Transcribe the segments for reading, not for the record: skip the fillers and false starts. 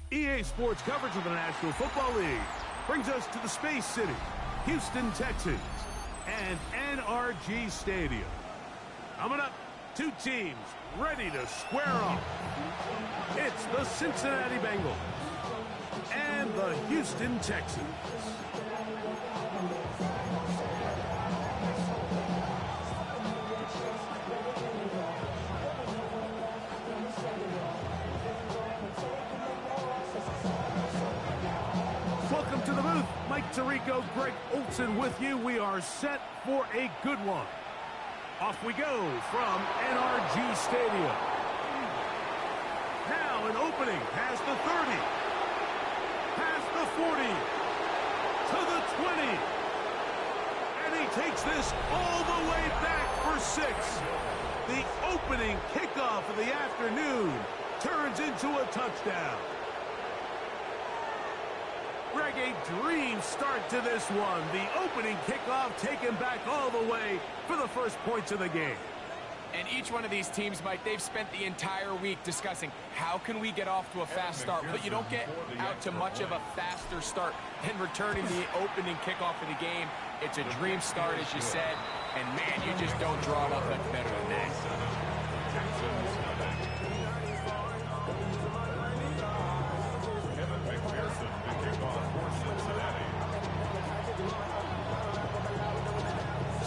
EA Sports coverage of the National Football League brings us to the Space City, Houston Texans, and NRG Stadium. Coming up, two teams ready to square off. It's the Cincinnati Bengals and the Houston Texans. Welcome to the booth. Mike Tirico, Greg Olson with you. We are set for a good one. Off we go from NRG Stadium. Now an opening past the 30, past the 40, to the 20. And he takes this all the way back for 6. The opening kickoff of the afternoon turns into a touchdown. Greg, a dream start to this one. The opening kickoff taken back all the way for the first points of the game. And each one of these teams, Mike, they've spent the entire week discussing how can we get off to a fast start, but you don't get out to much of a faster start than returning the opening kickoff of the game. It's a dream start, as you said, and man, you just don't draw it up much better than that.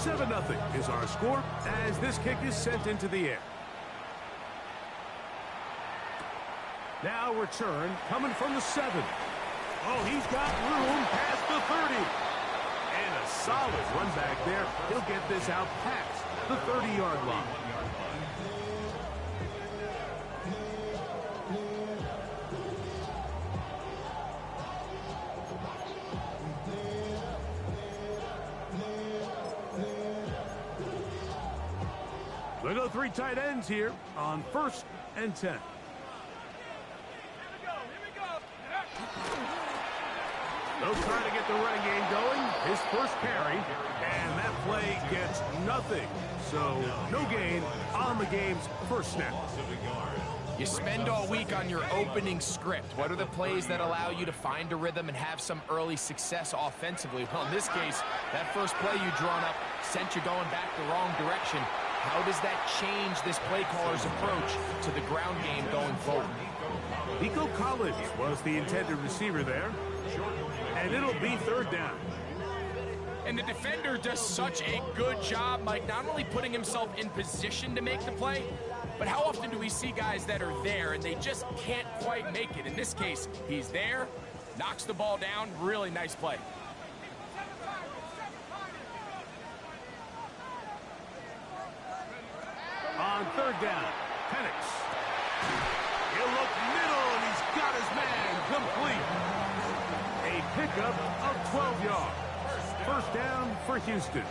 7-0 is our score as this kick is sent into the air. Now return coming from the 7. Oh, he's got room past the 30. And a solid run back there. He'll get this out past the 30-yard line. We'll go 3 tight ends here on 1st and 10. They'll try to get the running game going. His first carry, and that play gets nothing. So no gain on the game's first snap. You spend all week on your opening script. What are the plays that allow you to find a rhythm and have some early success offensively? Well, in this case, that first play you drawn up sent you going back the wrong direction. How does that change this play caller's approach to the ground game going forward? Nico Collins was the intended receiver there, and it'll be 3rd down. And the defender does such a good job, Mike, not only putting himself in position to make the play, but how often do we see guys that are there and they just can't quite make it? In this case, he's there, knocks the ball down, really nice play. On 3rd down, Penix. He'll look middle, and he's got his man complete. A pickup of 12 yards. 1st down for Houston.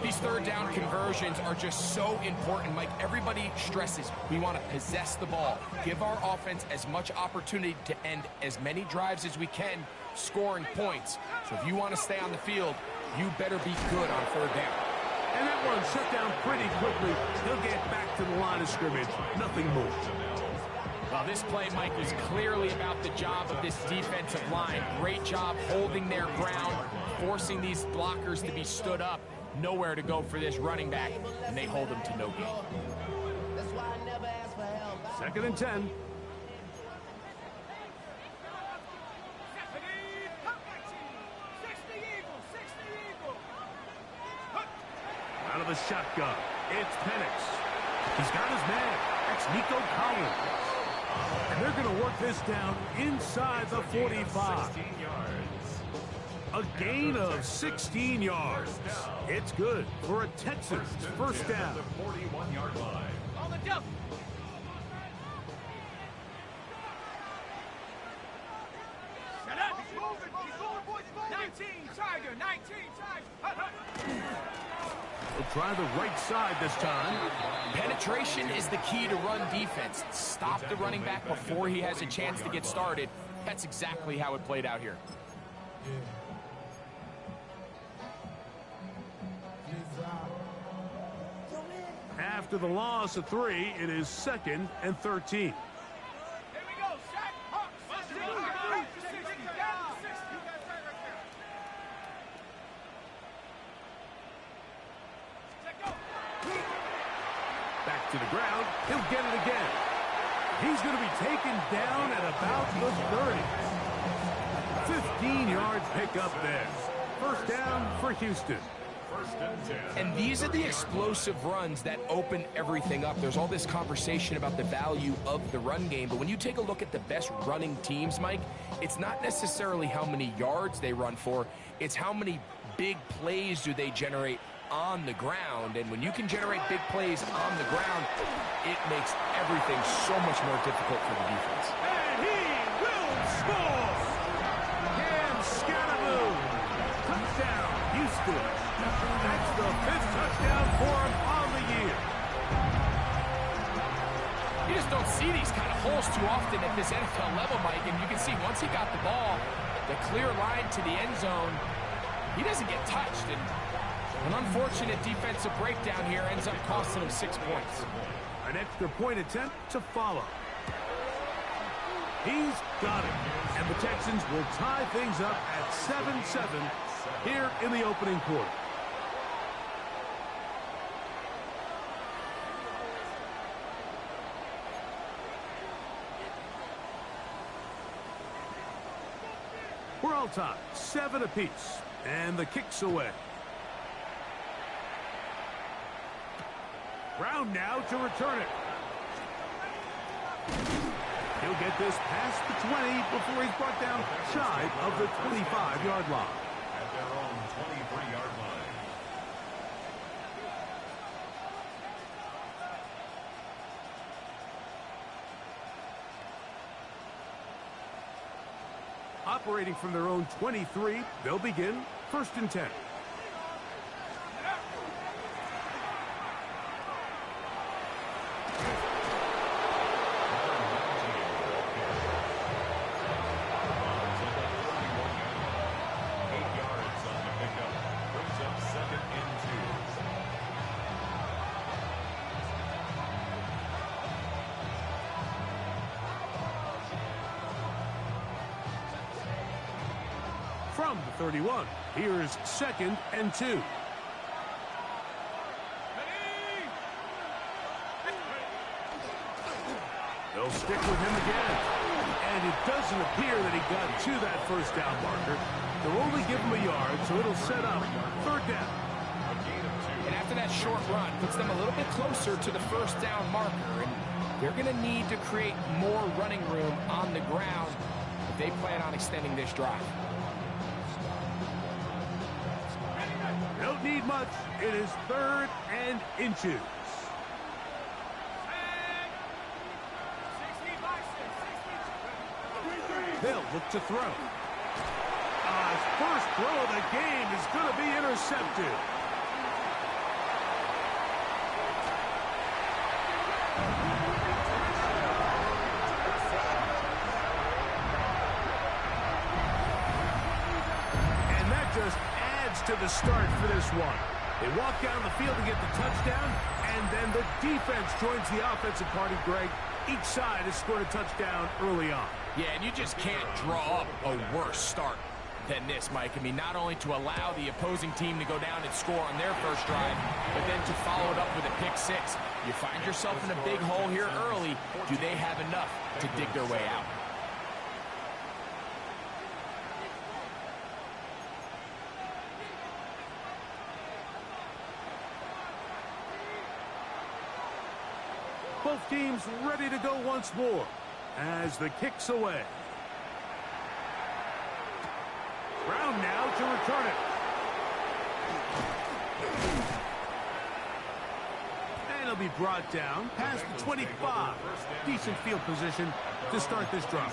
These 3rd down conversions are just so important, Mike. Everybody stresses we want to possess the ball, give our offense as much opportunity to end as many drives as we can, scoring points. So if you want to stay on the field, you better be good on 3rd down. And that one shut down pretty quickly. He'll get back to the line of scrimmage. Nothing more. Well, this play, Mike, is clearly about the job of this defensive line. Great job holding their ground, forcing these blockers to be stood up. Nowhere to go for this running back, and they hold him to no gain. 2nd and 10. Out of the shotgun, it's Penix. He's got his man. That's Nico Collins. And they're going to work this down inside the 45. A gain of 16 yards. It's good for a Texans 1st down. The 41-yard line. On the jump. Set up. He's moving. He's moving, boys. 19 Tiger. 19 Tiger. They'll try the right side this time. Penetration is the key to run defense. Stop the running back before he has a chance to get started. That's exactly how it played out here. After the loss of 3, it is 2nd and 13. Here we go. Set. Up. ground. He'll get it again. He's going to be taken down at about the 30. 15-yard pickup there. First down for Houston. And these are the explosive runs that open everything up. There's all this conversation about the value of the run game, but when you take a look at the best running teams, Mike, it's not necessarily how many yards they run for, it's how many big plays do they generate on the ground. And when you can generate big plays on the ground, it makes everything so much more difficult for the defense. And he will score! Cam Scanaboo! Touchdown, Houston! That's the 5th touchdown for him on the year. You just don't see these kind of holes too often at this NFL level, Mike, and you can see once he got the ball, the clear line to the end zone, he doesn't get touched, and an unfortunate defensive breakdown here ends up costing him 6 points. An extra point attempt to follow. He's got it, and the Texans will tie things up at 7-7 here in the opening quarter. We're all tied, 7 apiece, and the kick's away. Brown now to return it. He'll get this past the 20 before he's brought down shy of the 25-yard line. At their own 23-yard line. Operating from their own 23, they'll begin 1st and 10. From the 31, here's 2nd and 2. They'll stick with him again. And it doesn't appear that he got to that first down marker. They'll only give him a yard, so it'll set up 3rd down. And after that short run, puts them a little bit closer to the first down marker. And they're going to need to create more running room on the ground if they plan on extending this drive. Don't need much. It is 3rd and inches. They'll look to throw. His first throw of the game is going to be intercepted. And that just adds to the start for this one. They walk down the field to get the touchdown, and then the defense joins the offensive party, Greg. Each side has scored a touchdown early on. Yeah, and you just can't draw up a worse start than this, Mike. I mean, not only to allow the opposing team to go down and score on their first drive, but then to follow it up with a pick six. You find yourself in a big hole here early. Do they have enough to dig their way out? Both teams ready to go once more as the kick's away. Brown now to return it. And he'll be brought down past the 25. Decent field position to start this drive.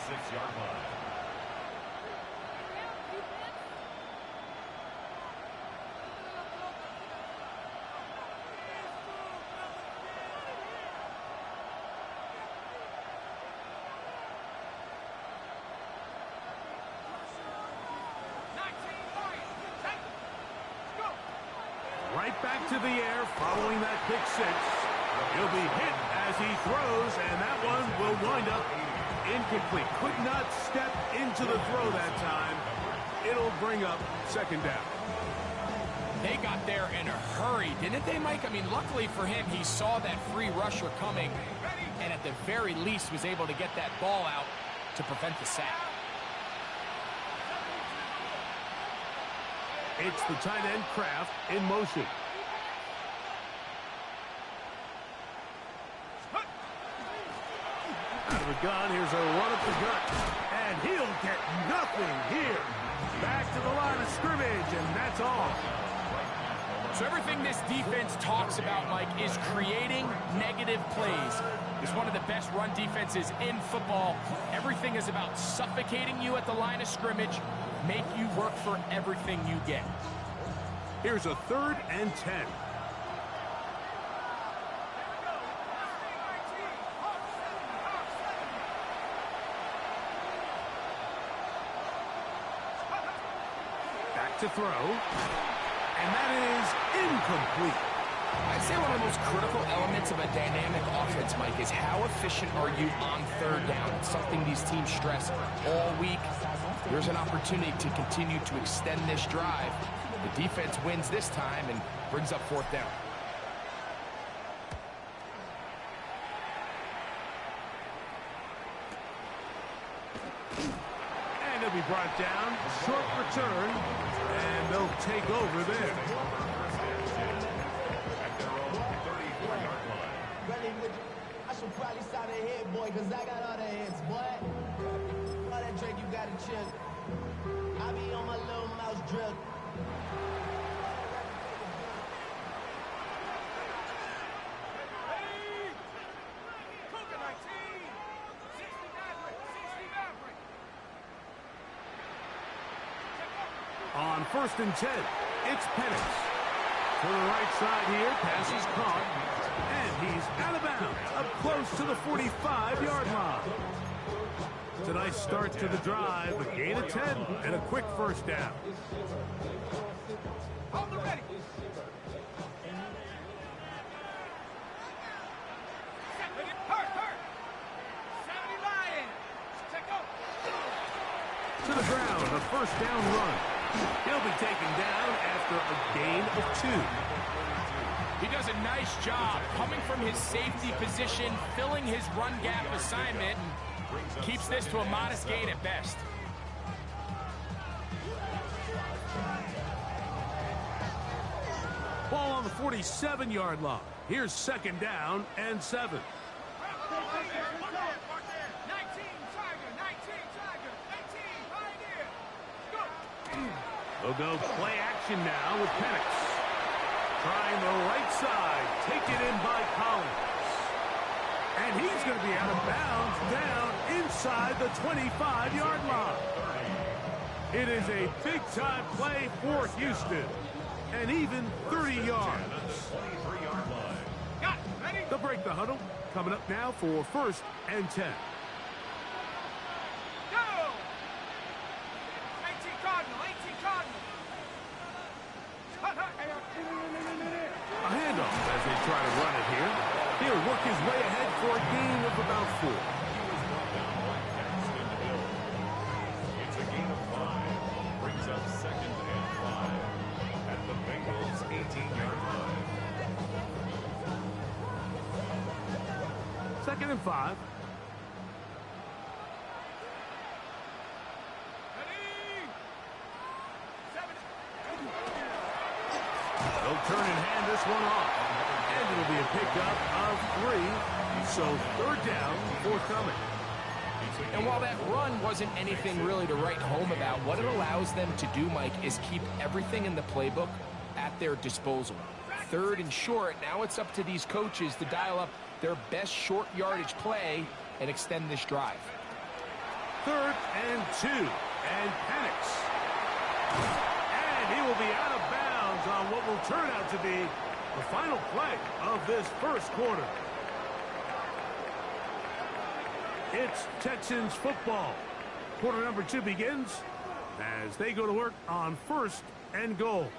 Right back to the air following that pick six. He'll be hit as he throws, and that one will wind up incomplete. Could not step into the throw that time. It'll bring up 2nd down. They got there in a hurry, didn't they, Mike? I mean, luckily for him, he saw that free rusher coming and at the very least was able to get that ball out to prevent the sack. It's the tight end Kraft in motion. Out of the gun, here's a run up the gut. And he'll get nothing here. Back to the line of scrimmage, and that's all. So everything this defense talks about, Mike, is creating negative plays. It's one of the best run defenses in football. Everything is about suffocating you at the line of scrimmage, make you work for everything you get. Here's a 3rd and 10. Back to throw. And that is incomplete. I'd say one of the most critical elements of a dynamic offense, Mike, is how efficient are you on 3rd down. It's something these teams stress all week. There's an opportunity to continue to extend this drive. The defense wins this time and brings up 4th down. And they'll be brought down. Short return. And they'll take over there. I should probably sign a hit, boy, because I got all the hits, boy. All that Drake, you got to chill. I be on my little mouse drill. On 1st and 10, it's Penix. To the right side here, pass is caught. And he's out of bounds, up close to the 45-yard line. It's a nice start to the drive, a gain of 10, and a quick 1st down. Hold the ready. Hurt. 70 Lions. Check out. To the ground, a 1st down run. He'll be taken down after a gain of 2. He does a nice job coming from his safety position, filling his run gap assignment, and keeps this to a modest gain at best. Ball on the 47-yard line. Here's 2nd down and 7. 19 Tiger, 19 Tiger, 18 Pioneer. Go. They'll go play action now with Penix. Trying the right side, taken in by Collins. And he's going to be out of bounds down inside the 25-yard line. It is a big-time play for Houston. And even 30 yards. Got it. Ready? They'll break the huddle. Coming up now for 1st and 10. Go. 18 Cardinal, 18 Cardinal. A handoff as they try to run it here. He'll work his way ahead for a gain of about 4. It's a gain of 5. Brings up 2nd and 5 at the Bengals' 18-yard line. 2nd and 5. They'll turn and hand this one off. And it'll be a pickup of 3. So 3rd down, forthcoming. And while that run wasn't anything really to write home about, what it allows them to do, Mike, is keep everything in the playbook at their disposal. 3rd and short, now it's up to these coaches to dial up their best short yardage play and extend this drive. 3rd and 2. And Penix. And he will be out of bounds on what will turn out to be the final play of this 1st quarter. It's Texans football. Quarter number 2 begins as they go to work on 1st and goal.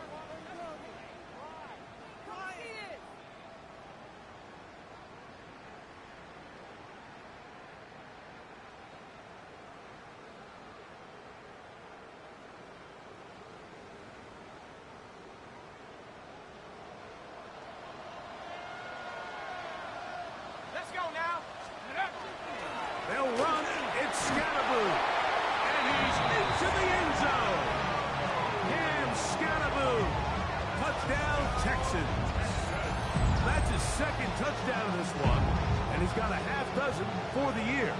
They'll run. It's Scatterboo. And he's into the end zone. Cam Scatterboo. Touchdown, Texans. That's his second touchdown of this one. And he's got a half dozen for the year.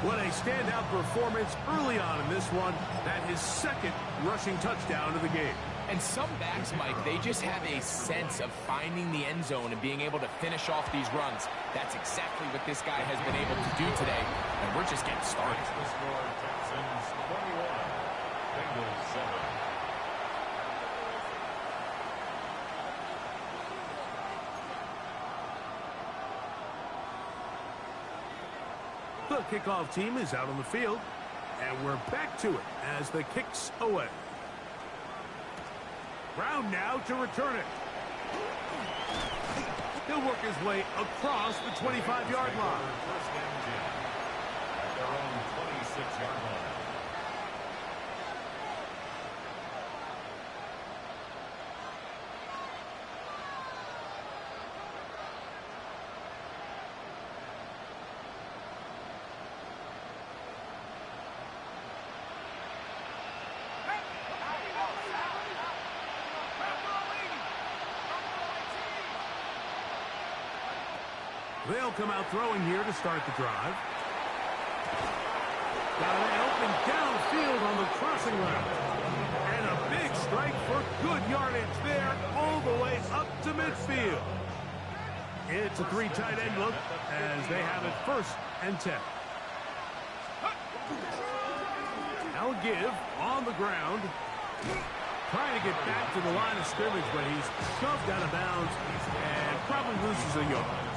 What a standout performance early on in this one. That his second rushing touchdown of the game. And some backs, Mike, they just have a sense of finding the end zone and being able to finish off these runs. That's exactly what this guy has been able to do today. And we're just getting started. The score, Texans 21, Bengals 7. The kickoff team is out on the field, and we're back to it as the kick's away. Brown now to return it. He'll work his way across the 25-yard line. First and 10 at their own 26-yard line. They'll come out throwing here to start the drive. Got an open downfield on the crossing route. And a big strike for good yardage there all the way up to midfield. It's a three tight end look as they have it 1st and 10. Now give on the ground. Trying to get back to the line of scrimmage, but he's shoved out of bounds and probably loses a yard.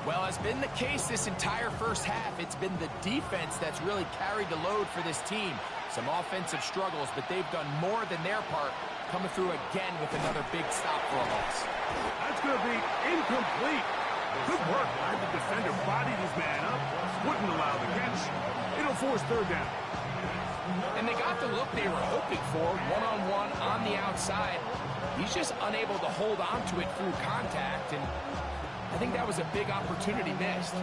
Well, as been the case this entire first half, it's been the defense that's really carried the load for this team. Some offensive struggles, but they've done more than their part, coming through again with another big stop for a loss. That's going to be incomplete. Good work by the defender. Bodied his man up. Wouldn't allow the catch. It'll force 3rd down. And they got the look they were hoping for, one-on-one on the outside. He's just unable to hold on to it through contact, and I think that was a big opportunity missed.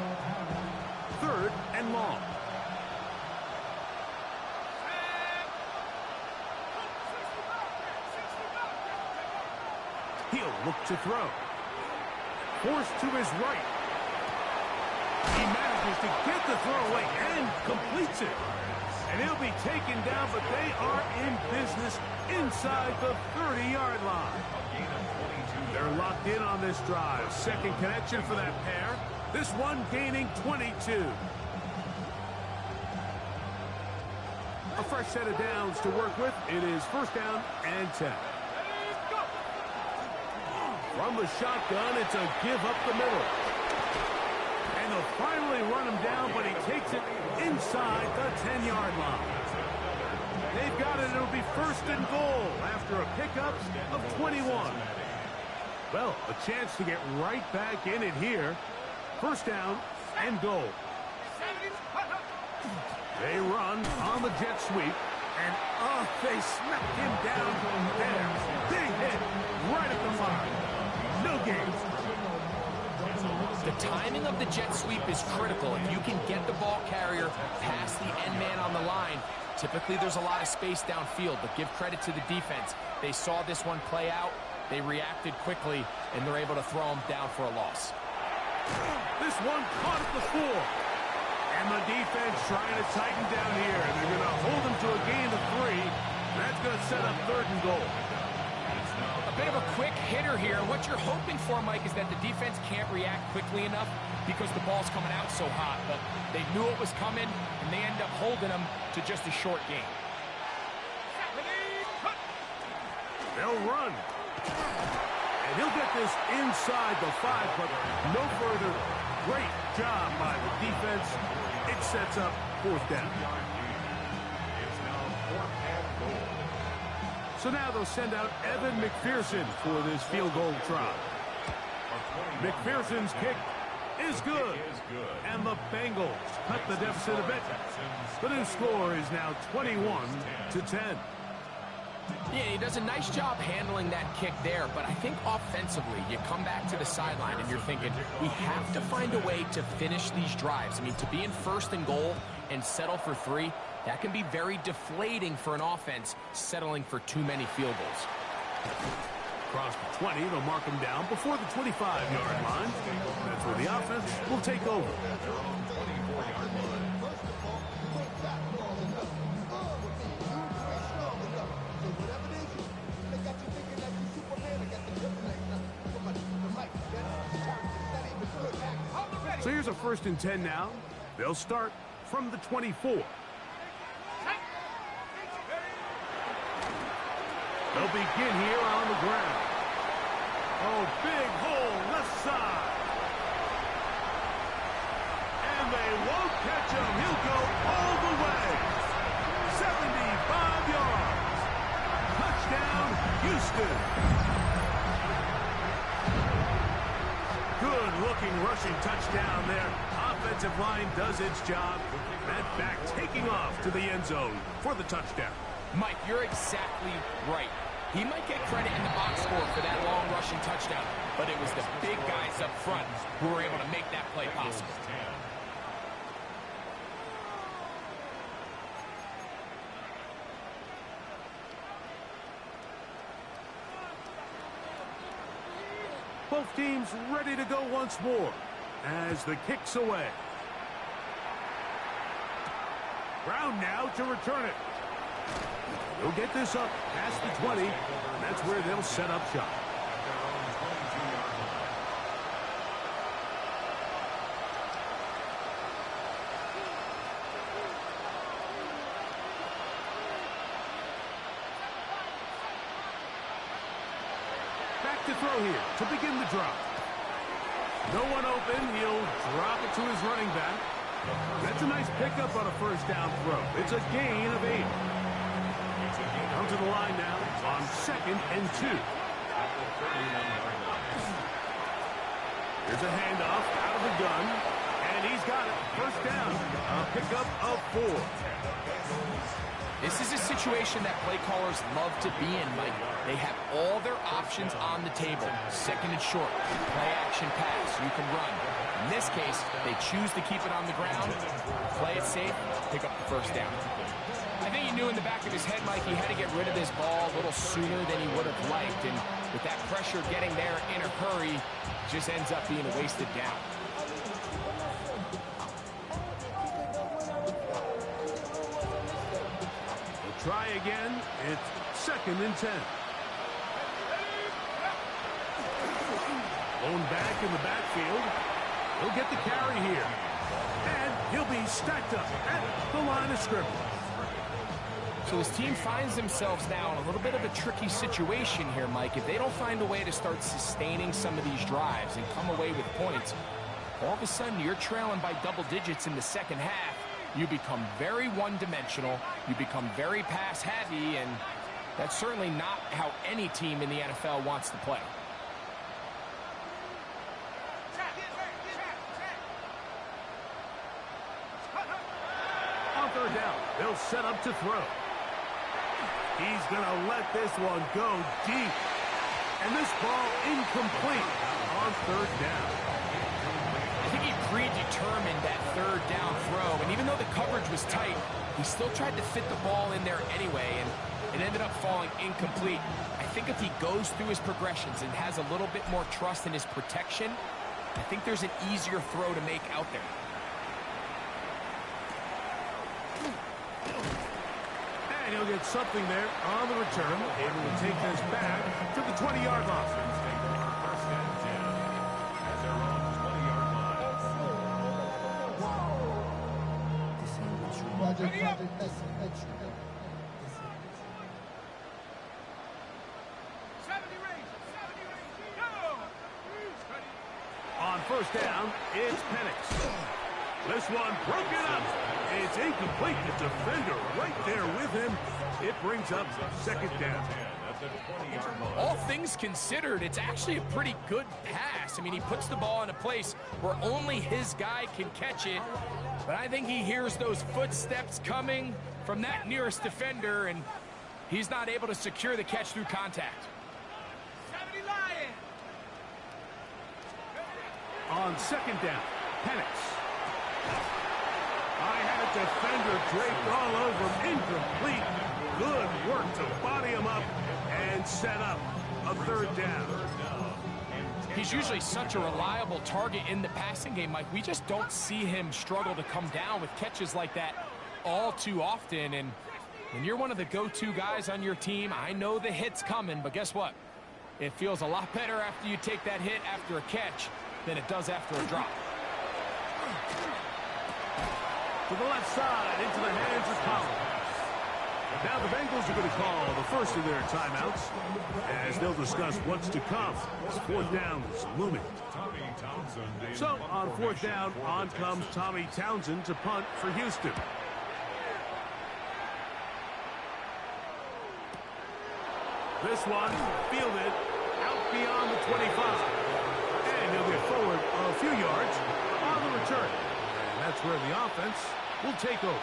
3rd and long. He'll look to throw. Forced to his right. He manages to get the throw away and completes it. And he'll be taken down, but they are in business inside the 30-yard line. They're locked in on this drive. Second connection for that pair. This one gaining 22. A fresh set of downs to work with. It is 1st down and 10. From the shotgun, it's a give up the middle. And they'll finally run him down, but he takes it inside the 10-yard line. They've got it. It'll be 1st and goal after a pickup of 21. Well, a chance to get right back in it here. 1st down and goal. They run on the jet sweep. And, they smacked him down there. Big hit right at the mark. No gain. The timing of the jet sweep is critical. If you can get the ball carrier past the end man on the line, typically there's a lot of space downfield, but give credit to the defense. They saw this one play out, they reacted quickly, and they're able to throw him down for a loss. This one caught at the 4. And the defense trying to tighten down here, and they're going to hold him to a gain of 3. That's going to set up 3rd and goal. A bit of a quick hitter here. What you're hoping for, Mike, is that the defense can't react quickly enough because the ball's coming out so hot. But they knew it was coming, and they end up holding him to just a short gain. They'll run. And he'll get this inside the 5, but no further. Great job by the defense. It sets up 4th down. It's now 4th and goal. So now they'll send out Evan McPherson for this field goal try. McPherson's kick is good. And the Bengals cut the deficit a bit. The new score is now 21-10. Yeah, he does a nice job handling that kick there, but I think offensively, you come back to the sideline and you're thinking, we have to find a way to finish these drives. I mean, to be in 1st and goal and settle for 3, that can be very deflating for an offense settling for too many field goals. Across the 20, they'll mark him down before the 25-yard line. That's where the offense will take over. So here's a 1st and 10 now. They'll start from the 24. They'll begin here on the ground. Oh, big hole left side. And they won't catch him. He'll go all the way. 75 yards. Touchdown, Houston. Good-looking rushing touchdown there. Offensive line does its job. That back taking off to the end zone for the touchdown. Mike, you're exactly right. He might get credit in the box score for that long rushing touchdown, but it was the big guys up front who were able to make that play possible. Both teams ready to go once more as the kick's away. Brown now to return it. They'll get this up past the 20, and that's where they'll set up shop. Back to throw here to begin the drop. No one open. He'll drop it to his running back. That's a nice pickup on a 1st down throw. It's a gain of 8. Come to the line now on 2nd and 2. Here's a handoff out of the gun, and he's got it. 1st down, a pickup of 4. This is a situation that play callers love to be in, Mike. They have all their options on the table. 2nd and short, play action pass, you can run. In this case, they choose to keep it on the ground, play it safe, pick up the 1st down. I think he knew in the back of his head, Mike, he had to get rid of this ball a little sooner than he would have liked. And with that pressure getting there in a hurry, it just ends up being a wasted down. We'll try again. It's 2nd and 10. Blown back in the backfield. He'll get the carry here. And he'll be stacked up at the line of scrimmage. So his team finds themselves now in a little bit of a tricky situation here, Mike. If they don't find a way to start sustaining some of these drives and come away with points, all of a sudden you're trailing by double digits in the 2nd half. You become very one-dimensional. You become very pass-heavy, and that's certainly not how any team in the NFL wants to play. On 3rd down, they'll set up to throw. He's going to let this one go deep. And this ball incomplete on 3rd down. I think he predetermined that 3rd down throw, and even though the coverage was tight, he still tried to fit the ball in there anyway, and it ended up falling incomplete. I think if he goes through his progressions and has a little bit more trust in his protection, I think there's an easier throw to make out there. And he'll get something there on the return, able to take this back to the 20-yard line. On 1st down, it's Penix. This one broken up. It's incomplete. The defender right there with him. It brings up 2nd down. All things considered, it's actually a pretty good pass. I mean, he puts the ball in a place where only his guy can catch it. But I think he hears those footsteps coming from that nearest defender, and He's not able to secure the catch through contact. 70 Lion. On second down, Penix. I had a defender draped all over him. Incomplete. Good work to body him up and set up a third down. He's usually such a reliable target in the passing game, Mike. We just don't see him struggle to come down with catches like that all too often. And when you're one of the go-to guys on your team, I know the hit's coming, but guess what? It feels a lot better after you take that hit after a catch than it does after a drop. To the left side, into the hands of Collins. Now the Bengals are going to call the first of their timeouts as they'll discuss what's to come. Fourth down is looming. So on fourth down, on comes Tommy Townsend to punt for Houston. This one fielded out beyond the 25. And he'll get forward a few yards on the return. And that's where the offense will take over.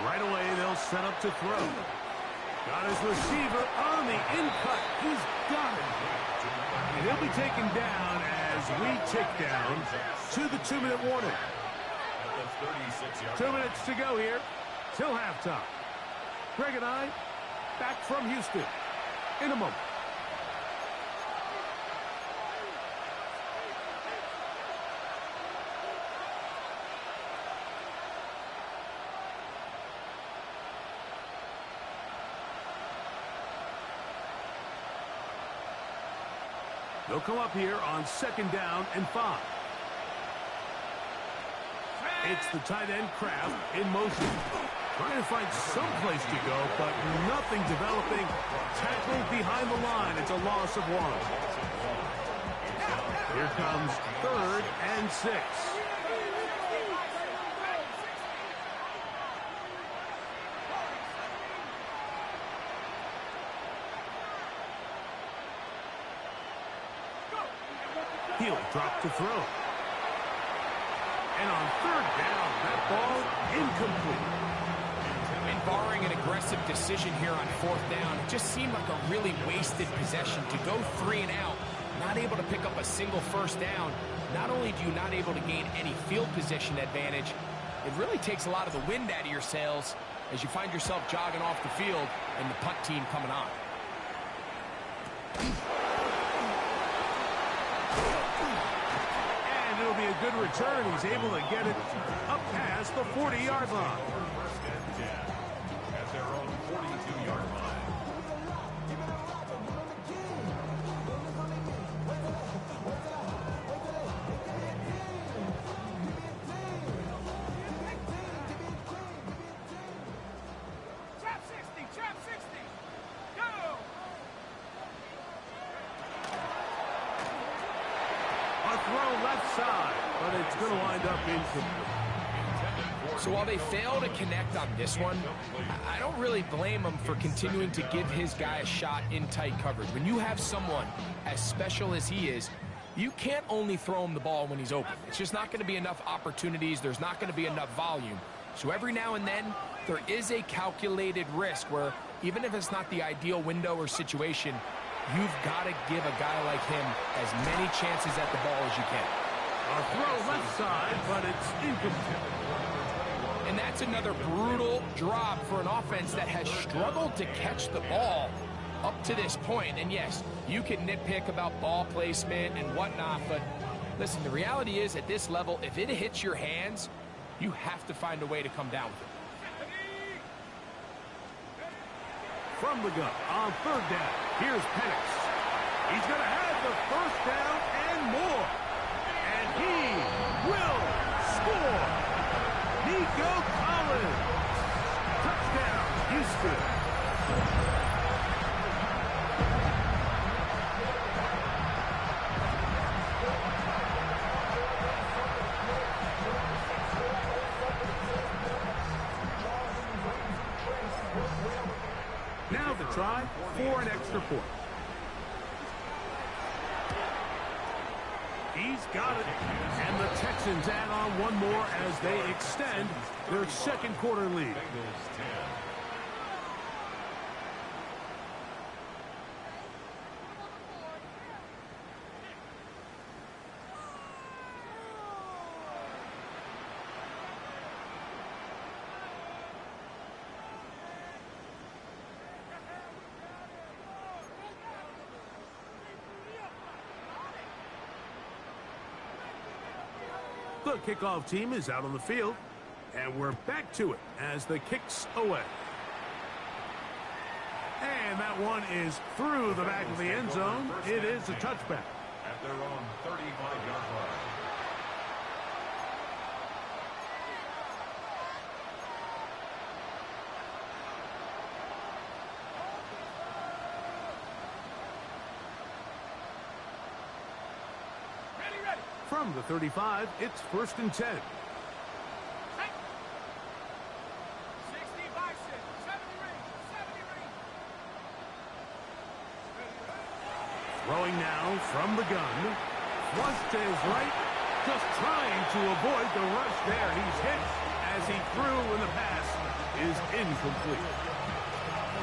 Right away, they'll set up to throw. Got his receiver on the in-cut. He's got it. And he'll be taken down as we tick down to the 2-minute warning. 2 minutes to go here till halftime. Greg and I back from Houston in a moment. They'll come up here on second down and 5. It's the tight end Kraft in motion. Trying to find some place to go, but nothing developing. Tackled behind the line. It's a loss of 1. Here comes 3rd and 6. He'll drop to throw. And on 3rd down, that ball incomplete. And barring an aggressive decision here on 4th down, it just seemed like a really wasted possession to go 3 and out, not able to pick up a single first down. Not only do you not able to gain any field position advantage, it really takes a lot of the wind out of your sails as you find yourself jogging off the field and the punt team coming on. It'll be a good return. He's able to get it up past the 40-yard line. At their own 42-yard line. Trap 60, trap 60. Go! A throw left side, but it's going to wind up incomplete. So while they fail to connect on this one, I don't really blame him for continuing to give his guy a shot in tight coverage. When you have someone as special as he is, you can't only throw him the ball when he's open. It's just not going to be enough opportunities. There's not going to be enough volume. So every now and then, there is a calculated risk where even if it's not the ideal window or situation, you've got to give a guy like him as many chances at the ball as you can. A throw left side, but it's incomplete. And that's another brutal drop for an offense that has struggled to catch the ball up to this point. And yes, you can nitpick about ball placement and whatnot, but listen, the reality is at this level, if it hits your hands, you have to find a way to come down with it. From the gun on 3rd down, here's Penix. He's going to have the first down and more. And he will score. Nico Collins. Touchdown, Houston. Now the try for an extra point. He's got it. And the Texans add on one more as they extend their second quarter lead. Bengals 10. The kickoff team is out on the field, and we're back to it as the kick's away. And that one is through the back of the end zone. It is a touchback. At their own 35-yard line. From the 35, it's 1st and 10. 60 by 6. 70 range. 70 range. Throwing now from the gun. Flush to his right. Just trying to avoid the rush there. He's hit as he threw, and the pass is incomplete.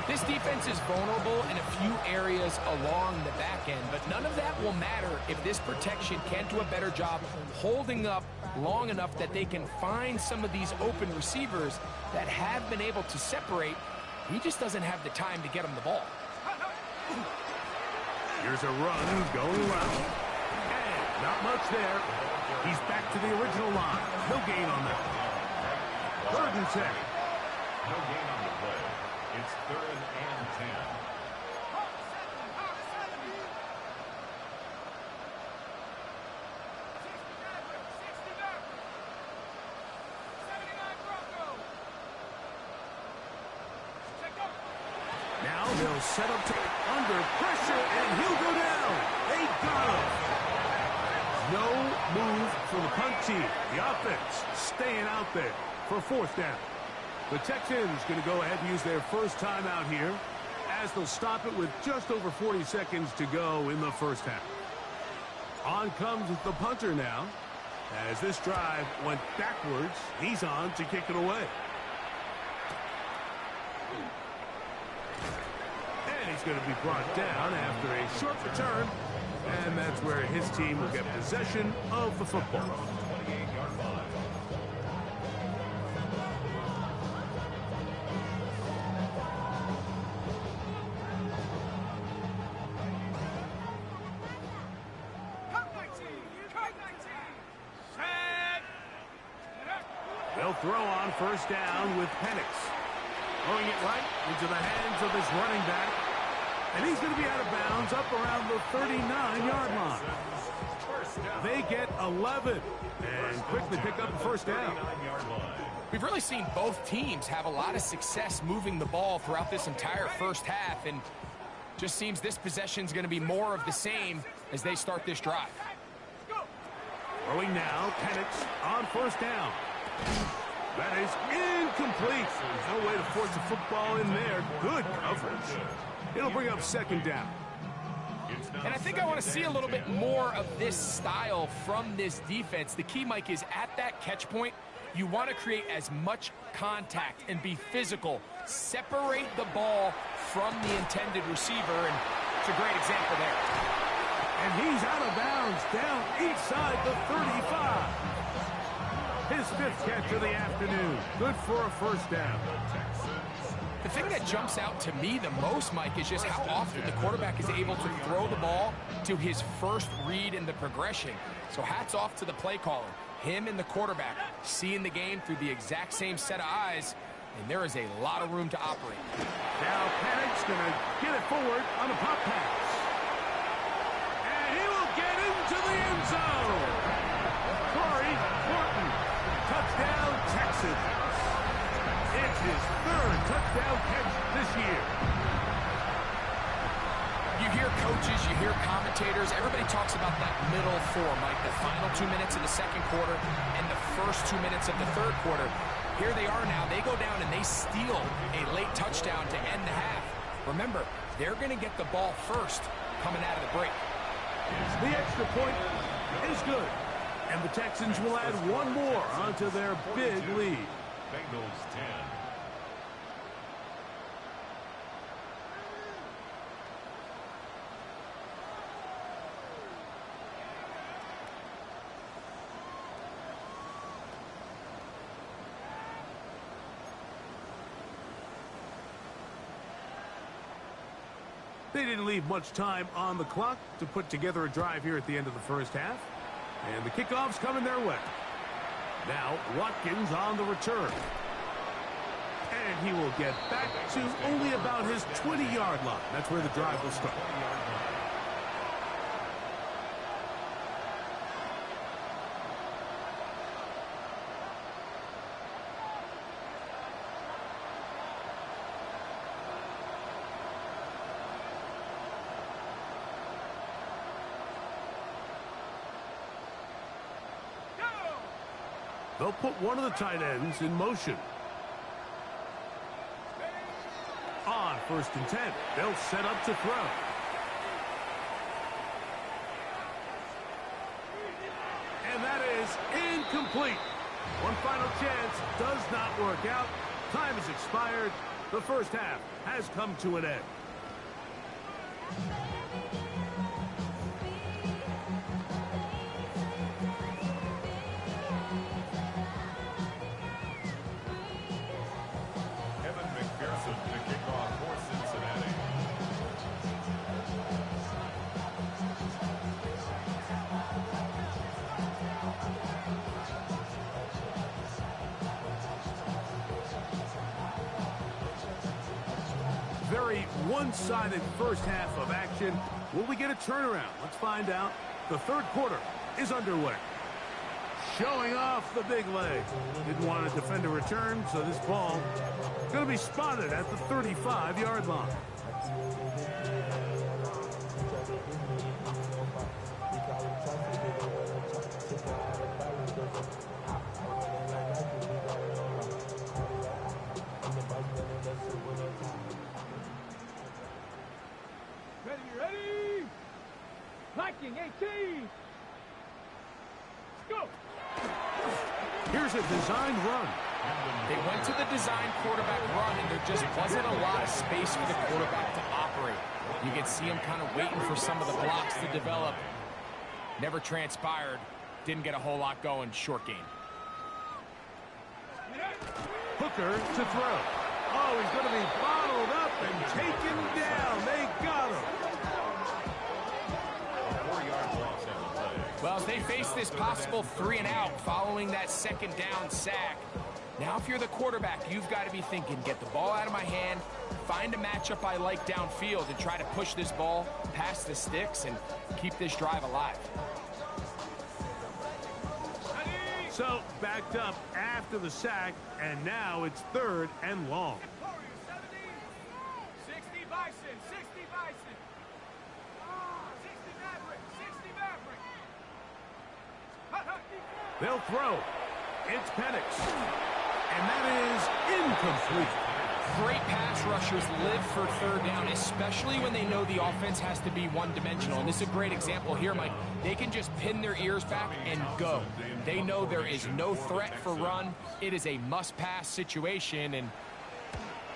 This defense is vulnerable in a few areas along the back end, but none of that will matter if this protection can't do a better job holding up long enough that they can find some of these open receivers that have been able to separate. He just doesn't have the time to get them the ball. Here's a run going left. And not much there. He's back to the original line. No gain on that. 3rd and 10. No gain on the play. It's 3rd and 10. Now they'll set up to under pressure, and he'll go down. They got him. No move for the punt team. The offense staying out there for 4th down. The Texans going to go ahead and use their first timeout here as they'll stop it with just over 40 seconds to go in the first half. On comes the punter now. As this drive went backwards, he's on to kick it away. And he's going to be brought down after a short return. And that's where his team will get possession of the football. 28-yard line. They'll throw on 1st down with Penix. Throwing it right into the hands of his running back. And he's going to be out of bounds up around the 39-yard line. They get 11 and quickly pick up the 1st down. We've really seen both teams have a lot of success moving the ball throughout this entire first half, and just seems this possession is going to be more of the same as they start this drive. Throwing now, Penix on 1st down. That is incomplete. There's no way to force a football in there. Good coverage. It'll bring up 2nd down. And I think I want to see a little bit more of this style from this defense. The key, Mike, is at that catch point, you want to create as much contact and be physical. Separate the ball from the intended receiver, and it's a great example there. And he's out of bounds down inside the 35. His 5th catch of the afternoon. Good for a 1st down. The thing that jumps out to me the most, Mike, is just how often the quarterback is able to throw the ball to his first read in the progression. So hats off to the play caller. Him and the quarterback seeing the game through the exact same set of eyes, and there is a lot of room to operate. Now Penix going to get it forward on a pop pass. And he will get into the end zone. Corey Horton, touchdown Texans. It's his 3rd touchdown catch this year. You hear coaches, you hear commentators, everybody talks about that middle 4, Mike, the final 2 minutes of the 2nd quarter and the first 2 minutes of the 3rd quarter. Here they are now. They go down and they steal a late touchdown to end the half. Remember, they're going to get the ball first coming out of the break. The extra point is good. And the Texans will add one more onto their big lead. Bengals 10. They didn't leave much time on the clock to put together a drive here at the end of the first half. And the kickoff's coming their way. Now, Watkins on the return. And he will get back to only about his 20-yard line. That's where the drive will start. They'll put one of the tight ends in motion. On 1st and 10, they'll set up to throw. And that is incomplete. One final chance does not work out. Time has expired. The first half has come to an end. Very one-sided first half of action. Will we get a turnaround? Let's find out. The third quarter is underway. Showing off the big leg. Didn't want to defend a return, so this ball is going to be spotted at the 35-yard line. Ready? Viking 18. Let's go. Here's a designed run. They went to the design quarterback run, and there just wasn't a lot of space for the quarterback to operate. You can see him kind of waiting for some of the blocks to develop. Never transpired. Didn't get a whole lot going. Short game. Hooker to throw. Oh, he's going to be bottled up and taken down. They got him. 4-yard loss on the play. Well, as they face this possible 3-and-out following that second down sack, now if you're the quarterback, you've got to be thinking, get the ball out of my hand, find a matchup I like downfield, and try to push this ball past the sticks and keep this drive alive. So, backed up after the sack, and now it's 3rd and long. 60 Bison, 60 Bison. 60 Maverick, 60 Maverick. They'll throw. It's Penix. And that is incomplete. Great pass rushers live for 3rd down, especially when they know the offense has to be one-dimensional. And this is a great example here, Mike. They can just pin their ears back and go. They know there is no threat for run. It is a must-pass situation, and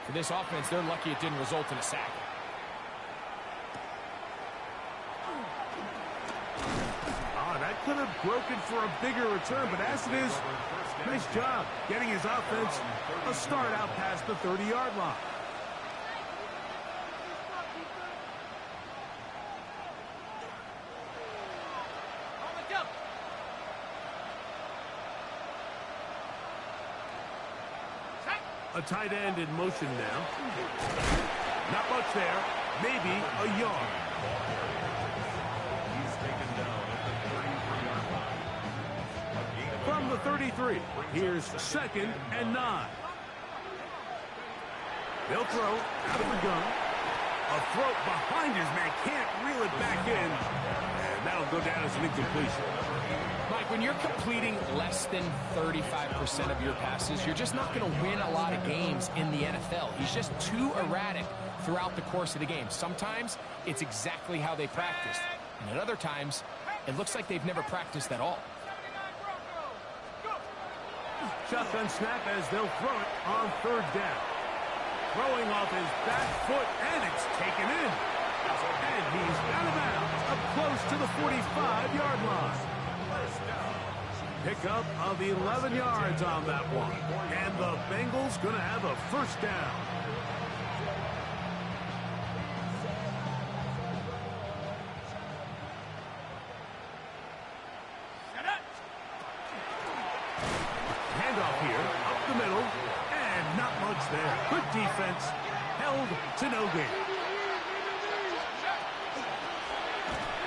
for this offense, they're lucky it didn't result in a sack. Oh, that could have broken for a bigger return, but as it is, nice job getting his offense a start out past the 30-yard line. A tight end in motion now. Not much there. Maybe a yard. He's taken down at the 33-yard line. From the 33, here's 2nd and 9. They'll throw out of the gun. A throw behind his man. Can't reel it back in. And that'll go down as an incompletion. Mike, when you're completing less than 35% of your passes, you're just not going to win a lot of games in the NFL. He's just too erratic throughout the course of the game. Sometimes it's exactly how they practiced, and at other times It looks like they've never practiced at all. Shotgun snap as they'll throw it on third down. Throwing off his back foot, and it's taken in. And he's out of bounds, up close to the 45-yard line. Pickup of 11 yards on that one. And the Bengals going to have a first down. Handoff here, up the middle, and not much there. Good defense, held to no gain.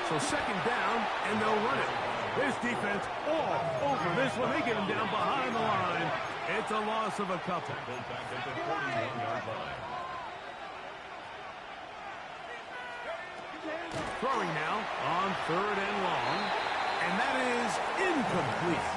So second down, and they'll run it. This defense all over this one. They get him down behind the line. It's a loss of a couple. Throwing now on third and long, and that is incomplete.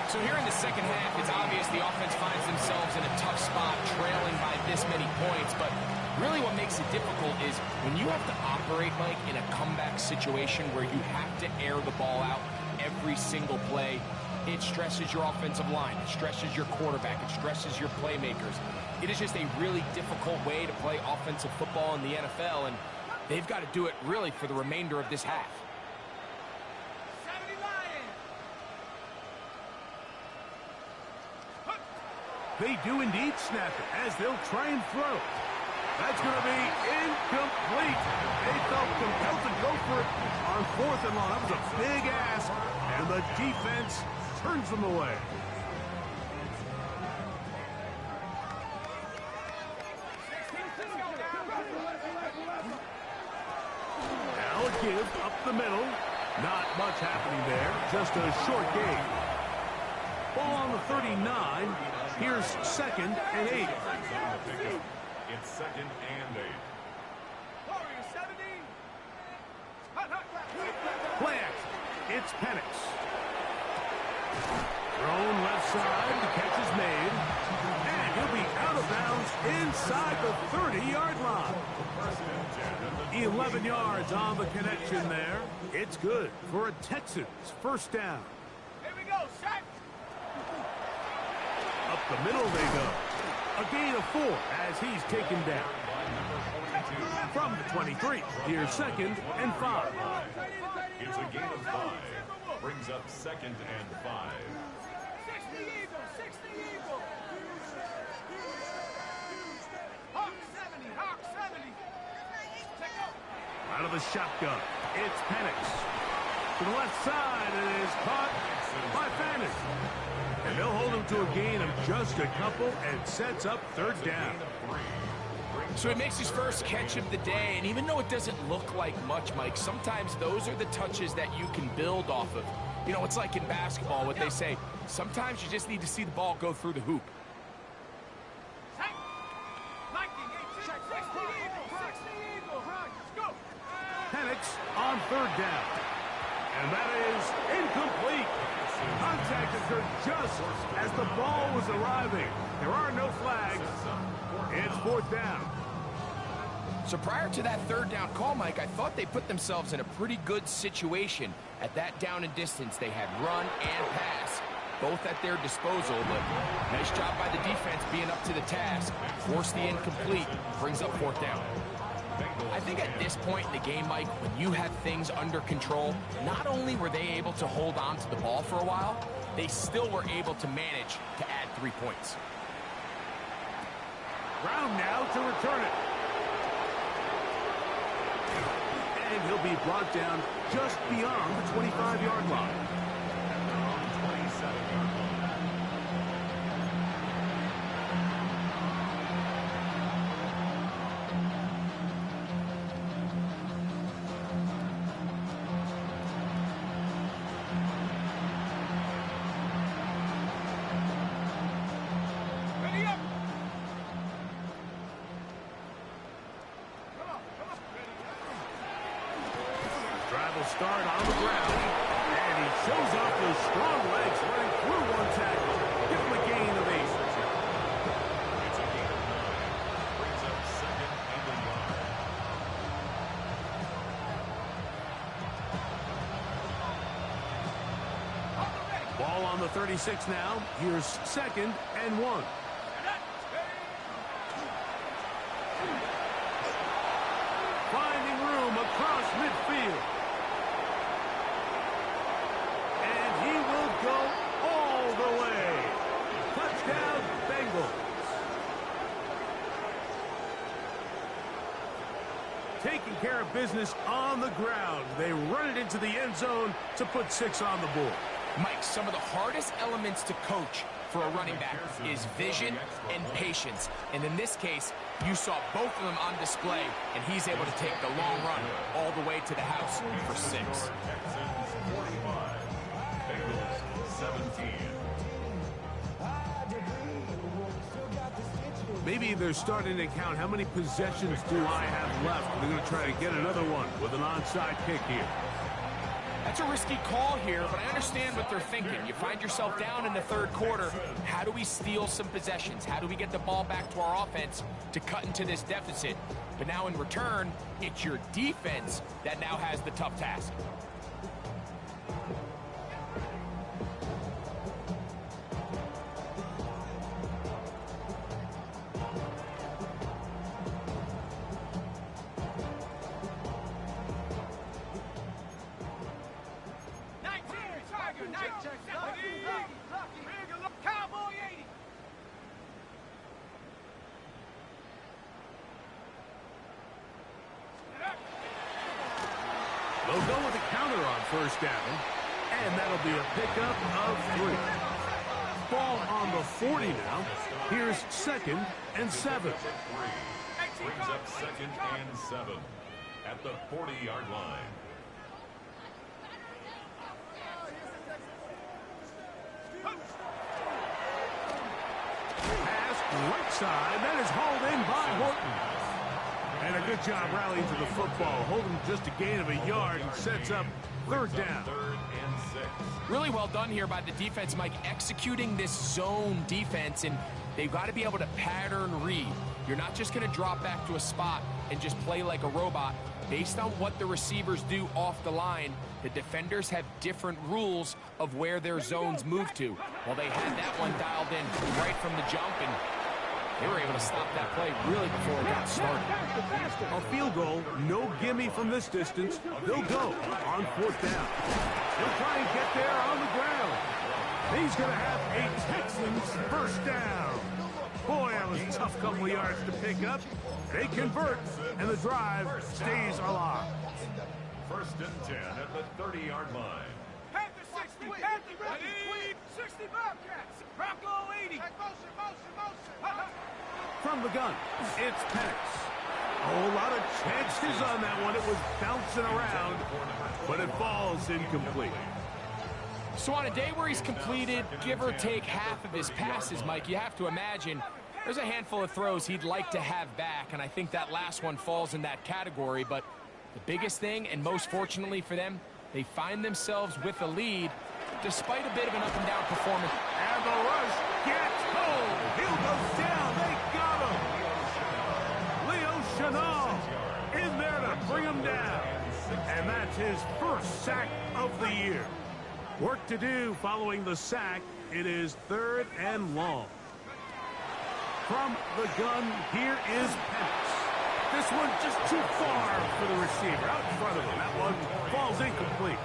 So here in the second half, it's obvious the offense finds themselves in a tough spot, trailing by this many points. But really what makes it difficult is when you have to operate, Mike, in a comeback situation where you have to air the ball out every single play, it stresses your offensive line, it stresses your quarterback, it stresses your playmakers. It is just a really difficult way to play offensive football in the NFL, and they've got to do it really for the remainder of this half. They do indeed snap it as they'll try and throw. That's going to be incomplete. They felt compelled to go for it on fourth and long. That was a big ask, and the defense turns them away. Now a give up the middle. Not much happening there. Just a short gain. Ball on the 39. Here's second and 8. It's second and 8. Play action. It's Penix. Thrown left side. The catch is made. And he'll be out of bounds inside the 30-yard line. 11 yards on the connection there. It's good for a Texans first down. Here we go, set. Up the middle they go. A gain of 4 as he's taken down. From the 23, here's second and 5. It's a gain of 5. Brings up second and 5. 60 Eagles, 60 Eagles. Hawk 70, Hawk 70. Check out. Out of the shotgun, it's Penix. To the left side, it is caught by Fannin. And they'll hold him to a gain of just a couple and sets up third down. So he makes his first catch of the day, and even though it doesn't look like much, Mike, sometimes those are the touches that you can build off of. You know, it's like in basketball, what they say, sometimes you just need to see the ball go through the hoop. Penix on third down. And that is incomplete. Contact occurred just as the ball was arriving. There are no flags. It's fourth down. So prior to that third down call, Mike, I thought they put themselves in a pretty good situation. At that down and distance, they had run and pass, both at their disposal. But nice job by the defense being up to the task. Force the incomplete, brings up fourth down. I think at this point in the game, Mike, when you have things under control, not only were they able to hold on to the ball for a while, they still were able to manage to add 3 points. Brown now to return it. And he'll be brought down just beyond the 25-yard line. Start on the ground, and he shows off those strong legs running through one tackle. Give him a gain of 8. It's a gain of 9. Brings up second and 11. Ball on the 36 now. Here's 2nd and 1. Finding room across midfield. And he will go all the way. Touchdown, Bengals. Taking care of business on the ground. They run it into the end zone to put 6 on the board. Mike, some of the hardest elements to coach for a running back is vision and patience. And in this case, you saw both of them on display, and he's able to take the long run all the way to the house for 6. Texans 45, Bengals 17. Maybe they're starting to count how many possessions do I have left. They're going to try to get another one with an onside kick here. That's a risky call here, but I understand what they're thinking. You find yourself down in the 3rd quarter. How do we steal some possessions? How do we get the ball back to our offense to cut into this deficit? But now in return, it's your defense that now has the tough task. They'll go with a counter on 1st down, and that'll be a pickup of 3. Ball on the 40 now. Here's 2nd and 7. Brings up 2nd and 7 at the 40-yard line. Pass right side. That is hauled in by Horton. And a good job rallying to the football. Holding just a gain of a yard and sets up 3rd down. 3rd and 6. Really well done here by the defense, Mike, executing this zone defense, and they've got to be able to pattern read. You're not just going to drop back to a spot and just play like a robot. Based on what the receivers do off the line, the defenders have different rules of where their zones move to. Well, they had that one dialed in right from the jump, and they were able to stop that play really before it got started. A field goal, no gimme from this distance. They'll go on 4th down. He'll try and get there on the ground. He's going to have a Texans 1st down. Boy, that was a tough couple of yards to pick up. They convert, and the drive stays alive. 1st and 10 at the 30-yard line. Panther 60, Panther ready, 60 Bobcats, Bronco 80. From the gun, it's Penix. A whole lot of chances on that one. It was bouncing around, but it falls incomplete. So on a day where he's completed, give or take half of his passes, Mike, you have to imagine there's a handful of throws he'd like to have back, and I think that last one falls in that category. But the biggest thing, and most fortunately for them, they find themselves with a lead despite a bit of an up-and-down performance. And the rush gets home. He'll go down. They got him. Leo Chenal in there to bring him down. And that's his 1st sack of the year. Work to do following the sack. It is 3rd and long. From the gun, here is Penix. This one just too far for the receiver. Out in front of him. That one falls incomplete.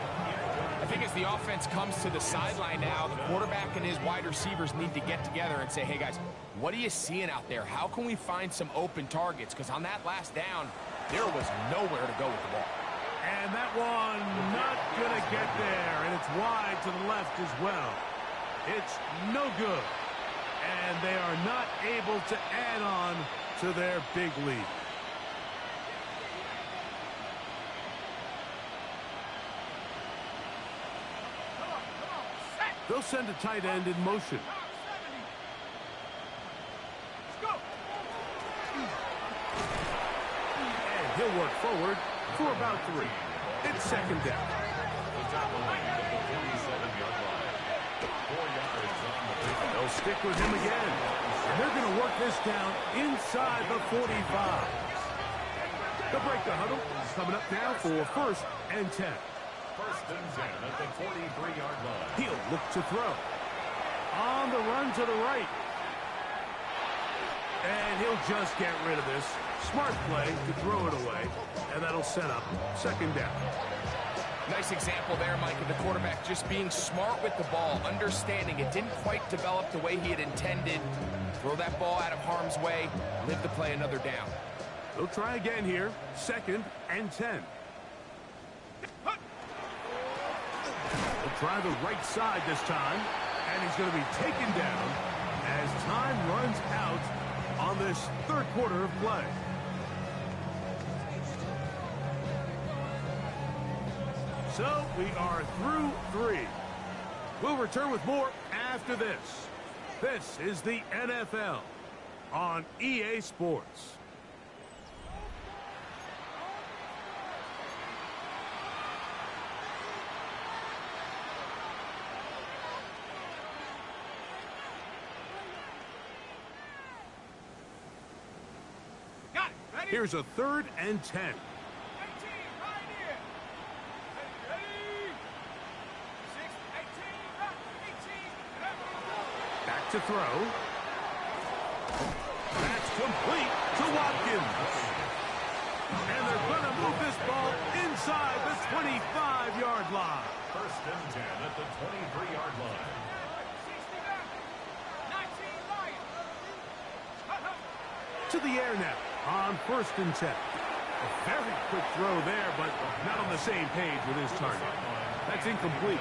I think as the offense comes to the sideline now, the quarterback and his wide receivers need to get together and say, hey, guys, what are you seeing out there? How can we find some open targets? Because on that last down, there was nowhere to go with the ball. And that one not going to get there, and it's wide to the left as well. It's no good, and they are not able to add on to their big lead. They'll send a tight end in motion. And he'll work forward for about 3. It's 2nd down. They'll stick with him again. And they're going to work this down inside the 45. They'll break the huddle. Coming up now for 1st and 10. First and 10 at the 43-yard line. He'll look to throw. On the run to the right. And he'll just get rid of this. Smart play to throw it away. And that'll set up second down. Nice example there, Mike, of the quarterback just being smart with the ball, understanding it didn't quite develop the way he had intended. Throw that ball out of harm's way, live to play another down. They'll try again here. Second and 10. He'll try the right side this time. And he's going to be taken down as time runs out on this third quarter of play. So we are through 3. We'll return with more after this. This is the NFL on EA Sports. Got it. Ready? Here's a 3rd and 10. 18, right here. Ready? 6, 18, right, 18. Back to throw. That's complete to Watkins. And they're going to move this ball inside the 25-yard line. First and 10 at the 23-yard line. 60 back. 19 Lions. To the air now on 1st and 10. A very quick throw there, but not on the same page with his target. That's incomplete.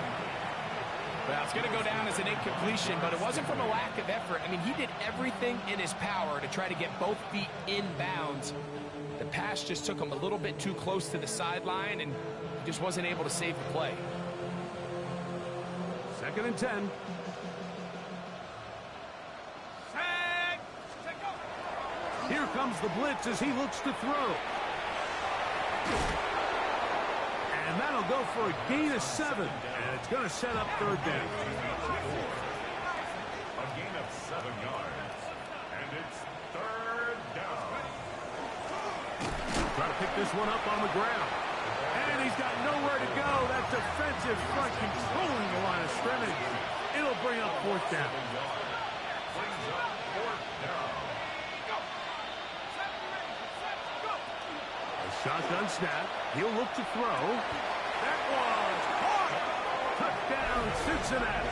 Well, it's going to go down as an incompletion, but it wasn't from a lack of effort. I mean, he did everything in his power to try to get both feet in bounds. The pass just took him a little bit too close to the sideline, and he just wasn't able to save the play. 2nd and 10. Set. Take go. Here comes the blitz as he looks to throw. And that'll go for a gain of 7. And it's going to set up 3rd down. A gain of 7 yards. And it's 3rd down. Try to pick this one up on the ground. And he's got nowhere to go. That defensive front controlling the line of scrimmage. It'll bring up 4th down. Brings up 4th down. A shotgun snap. He'll look to throw. That was caught. Touchdown, Cincinnati.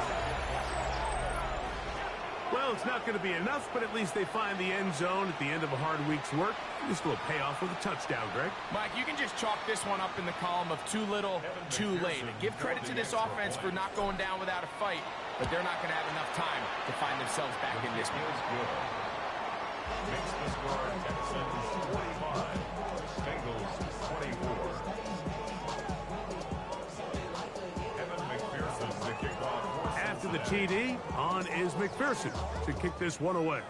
Well, it's not going to be enough, but at least they find the end zone at the end of a hard week's work. This will pay off with a touchdown, Greg. Mike, you can just chalk this one up in the column of too little, too late. Give credit to this offense for not going down without a fight, but they're not going to have enough time to find themselves back in this one. Makes the score Texans 45, Bengals 24. Evan McPherson to kick off. After the TD, on is McPherson to kick this one away.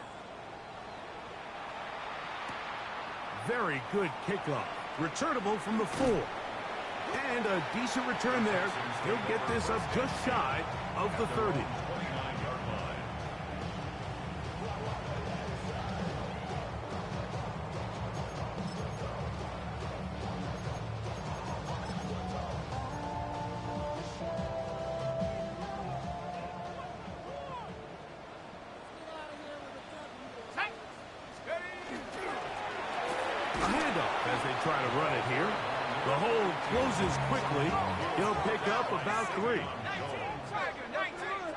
Very good kickoff. Returnable from the 4. And a decent return there. He'll get this up just shy of the 30. 29-yard line. A handoff as they try to run it here. The hole closes quickly. He'll pick up about 3.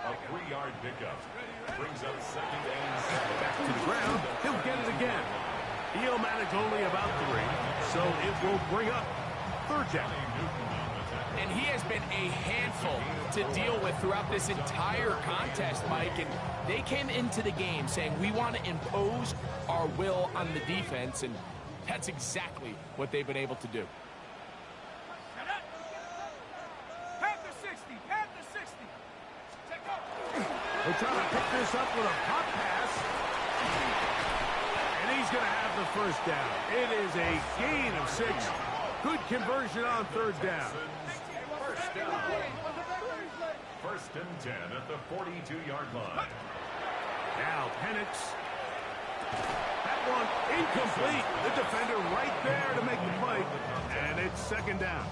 A 3-yard pickup. Brings up 2nd and 7. Back to the ground. He'll get it again. He'll manage only about 3, so it will bring up 3rd down. And he has been a handful to deal with throughout this entire contest, Mike. And they came into the game saying, we want to impose our will on the defense. And that's exactly what they've been able to do. Panther 60. Panther 60. Take go. They'll try to pick this up with a pop pass. And he's going to have the 1st down. It is a gain of 6. Good conversion on 3rd down. First and 10 at the 42-yard line. Now Penix. That one incomplete. The defender right there to make the play. And it's 2nd down.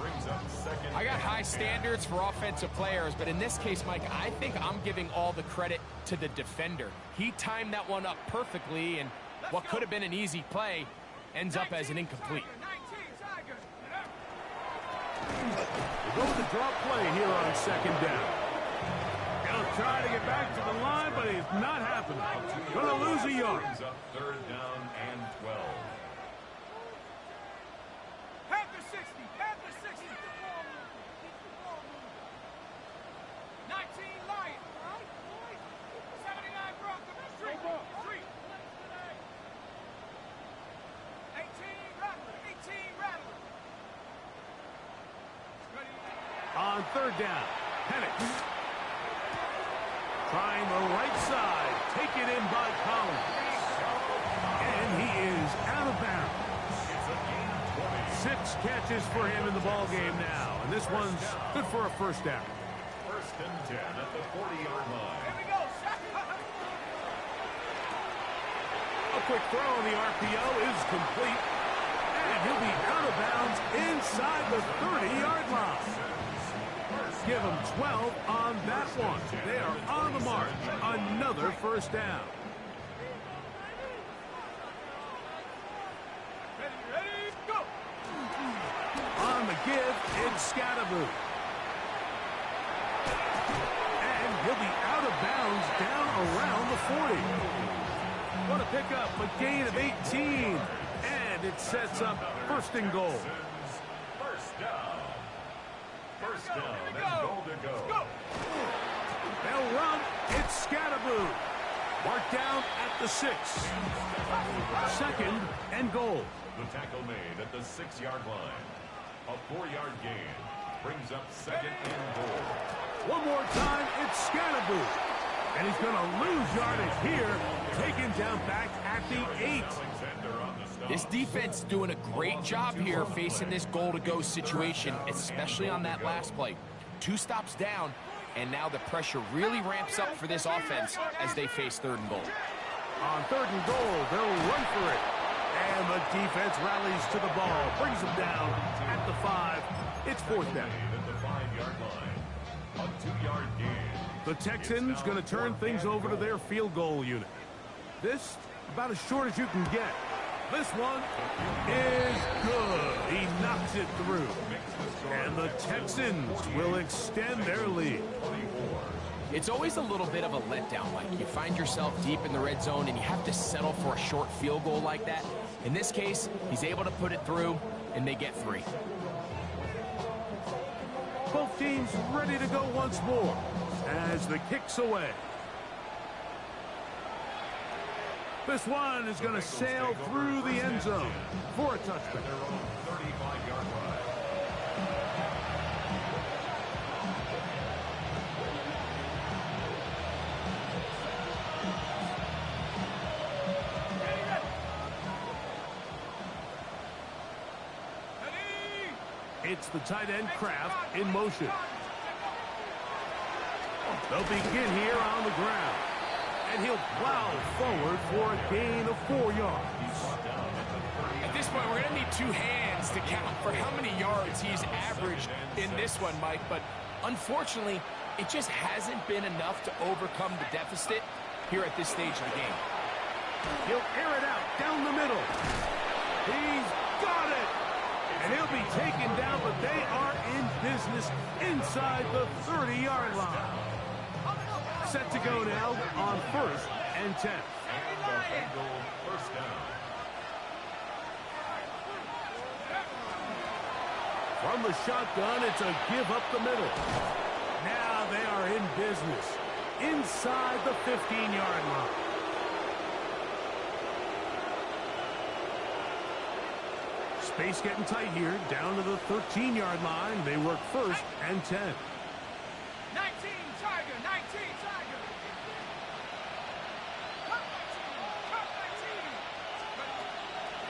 brings up second. I got high standards for offensive players, but in this case, Mike, I think I'm giving all the credit to the defender. He timed that one up perfectly, and what could have been an easy play ends up as an incomplete. They go with the drop play here on second down. He'll try to get back to the line, but it's not happening. Going to lose a yard. Brings up third down and 12. Panther 60, Panther 60. 19 Lion. 79 Broncos. Street. 18 Rattler. 18 Rattler. On third down, Penix. Trying the right side. Taken in by Collins. And he is out of bounds. 6 catches for him in the ball game now. And this one's good for a first down. First and 10 at the 40-yard line. Here we go. A quick throw on the RPO is complete. And he'll be out of bounds inside the 30-yard line. Give him 12 on that one. They are on the march. Another first down. Ready, go. On the give, it's Scatterboot. And he'll be out of bounds down around the 40. What a pickup, a gain of 18. And it sets up first and goal. First down. First down and goal to go. They'll run. It's Scatterboot. Marked down at the 6. Second and goal. The tackle made at the 6-yard line. A 4-yard gain brings up second and goal. One more time, it's Scatterboot. And he's going to lose yardage here. Taken down back at the 8. This defense is doing a great job here facing this goal-to-go situation, especially on that last play. 2 stops down, and now the pressure really ramps up for this offense as they face third and goal. On third and goal, they'll run for it. And the defense rallies to the ball, brings them down at the 5. It's fourth down. At the 5-yard line. A 2-yard gain. The Texans going to turn things over to their field goal unit. This, about as short as you can get. This one is good. He knocks it through. And the Texans will extend their lead. It's always a little bit of a letdown. Like, you find yourself deep in the red zone and you have to settle for a short field goal like that. In this case, he's able to put it through, and they get 3. Both teams ready to go once more as the kick's away. This one is going to sail through the end zone for a touchdown. 35-yard line. It's the tight end Kraft in motion. They'll begin here on the ground. And he'll plow forward for a gain of 4 yards. At this point, we're going to need 2 hands to count for how many yards he's averaged in this one, Mike. But unfortunately, it just hasn't been enough to overcome the deficit here at this stage of the game. He'll air it out down the middle. He's got it. And he'll be taken down, but they are in business inside the 30-yard line. Set to go now on first and 10. First down. From the shotgun, it's a give up the middle. Now they are in business inside the 15-yard line. Space getting tight here, down to the 13-yard line. They work first and 10. 19 Tiger, 19 Tiger.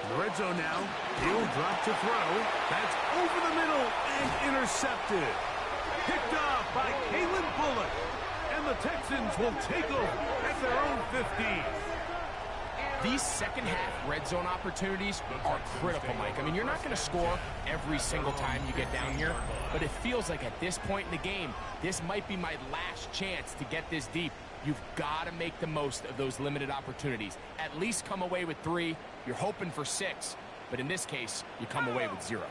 In the red zone now. He'll drop to throw. That's over the middle and intercepted. Picked up by Kalen Bullock. And the Texans will take over at their own 15. These second half red zone opportunities are critical, Mike. I mean, you're not going to score every single time you get down here, but it feels like at this point in the game, this might be my last chance to get this deep. You've got to make the most of those limited opportunities. At least come away with 3. You're hoping for 6, but in this case, you come away with 0.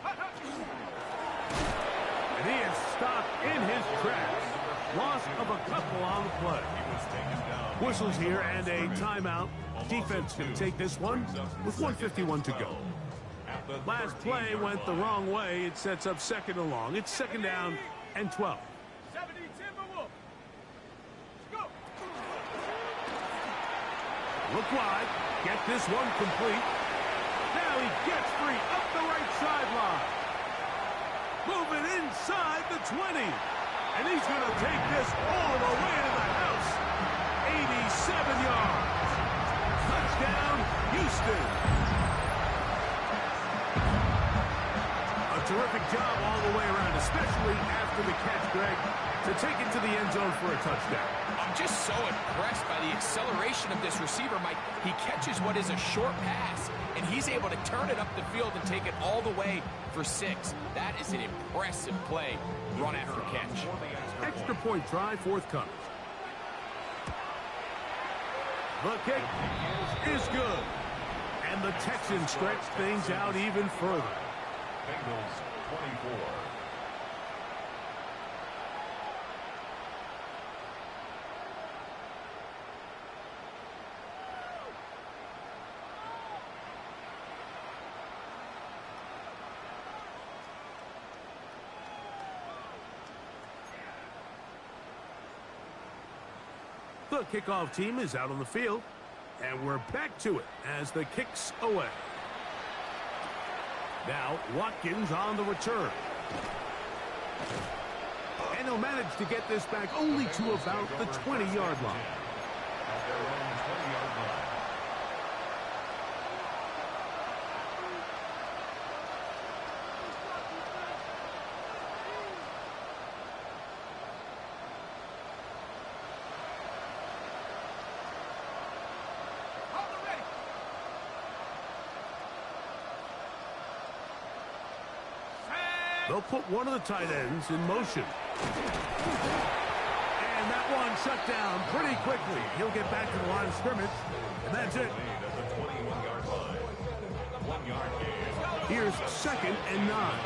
And he is stopped in his tracks. Loss of a couple on the play. Whistles here and a timeout. Defense can take this one with 1:51 to go. Last play went the wrong way. It sets up second and long. It's second down and 12. 70 Timberwolves. Go. Look wide. Get this one complete. Now he gets free up the right sideline. Moving inside the 20. And he's going to take this all the way to the house. 87 yards. Touchdown, Houston. A terrific job all the way around, especially after the catch, Greg, to take it to the end zone for a touchdown. I'm just so impressed by the acceleration of this receiver, Mike. He catches what is a short pass, and he's able to turn it up the field and take it all the way for 6. That is an impressive play, run after catch. Extra point try forthcoming. The kick is good. And the Texans stretch things out even further. Bengals 24. The kickoff team is out on the field, and we're back to it as the kick's away. Now, Watkins on the return. And he'll manage to get this back only to about the 20-yard line. At their own 20-yard line. They'll put one of the tight ends in motion. And that one shut down pretty quickly. He'll get back to the line of scrimmage, and that's it. At the 21-yard line. 1-yard gain. Here's second and 9.